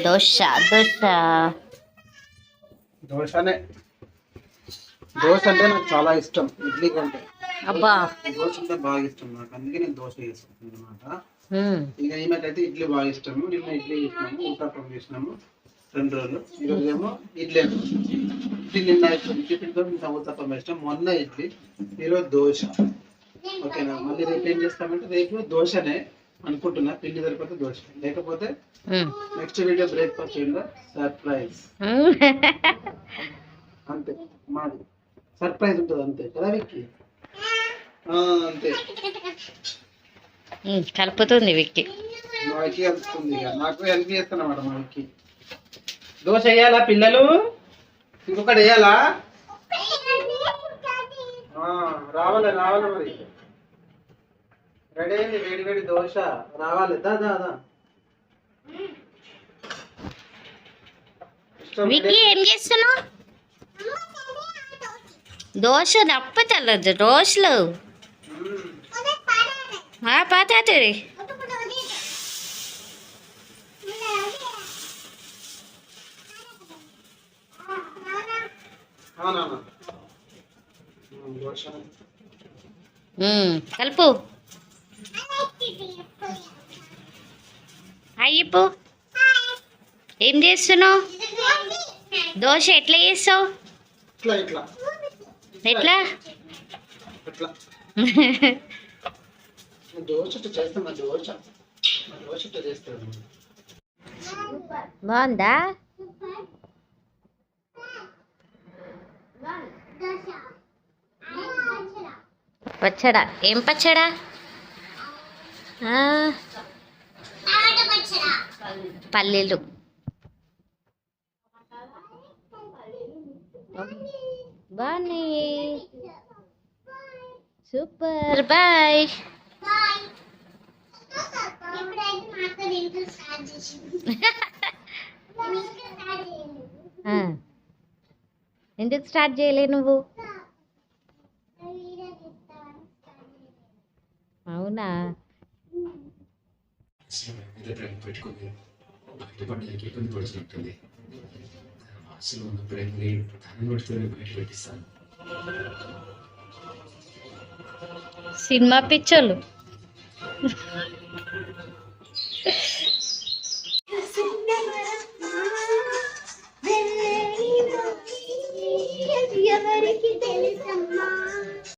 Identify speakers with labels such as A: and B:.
A: దోశ దోశ
B: దోశనే. దోశ అంటే నాకు చాలా ఇష్టం ఇడ్లీ కంటే.
A: అబ్బా
B: దోశ అంటే బాగా ఇష్టం నాకు, అందుకే నేను దోశ చేసుకుంటాను అనమాట. ఇక ఈమెకైతే ఇడ్లీ బాగా ఇష్టము. నిన్న ఇడ్లీ చేసినాము, ఊతప్పం చేసినాము 2 రోజులు. ఈరోజు ఏమో ఇడ్లీ ఇడ్లీ నిన్న టిఫిన్తో నిన్న ఊతప్పం వేసినాం, మొన్న ఇడ్లీ, ఈరోజు దోశ. ఓకేనా, మళ్ళీ రేపు ఏం చేస్తామంటే రేపు దోశనే అనుకుంటున్నా. పిండి సరిపోతే దోశ, లేకపోతే నెక్స్ట్ వీడియో బ్రేక్ఫాస్ట్ చేయండి సర్ప్రైజ్. అంతే, మాది సర్ప్రైజ్ ఉంటుంది అంతే కదా విక్కీ. అంతే
A: కలుపుతుంది విక్కీ.
B: మా విక్కీ కలుపుతుంది, ఇక నాకు హెల్ప్ చేస్తానమాట మా విక్కీ. దోశ వేయాలా పిల్లలు? ఇంకొకటి వేయాలా? రావాలి రావాలి మరి. రెడీ అయింది వేడి వేడి దోశ, రావాలి. దా దా దా.
A: విక్కీ ఏం చేస్తున్నావు? దోశ నప్పతలేదు దోశలు పాతాడు. కలుపు అయ్యప్పు. ఏం చేస్తున్నావు? దోశ ఎట్లా చేస్తావు? ఎట్లా బాగుందా? పచ్చడా? ఏం పచ్చడా? పల్లీలు. బాగున్నాయి, సూపర్. బాయ్. ఎందుకు స్టార్ట్ చేయలే నువ్వు? అవునా?
C: పెట్టుకుంది బయటపడడానికి ఇబ్బంది పడుతున్నట్టుంది. అసలు ఉన్నప్పుడే ధనం కొడుతూనే బయట పెట్టిస్తాను.
A: సినిమా పిచ్చోళ్ళు.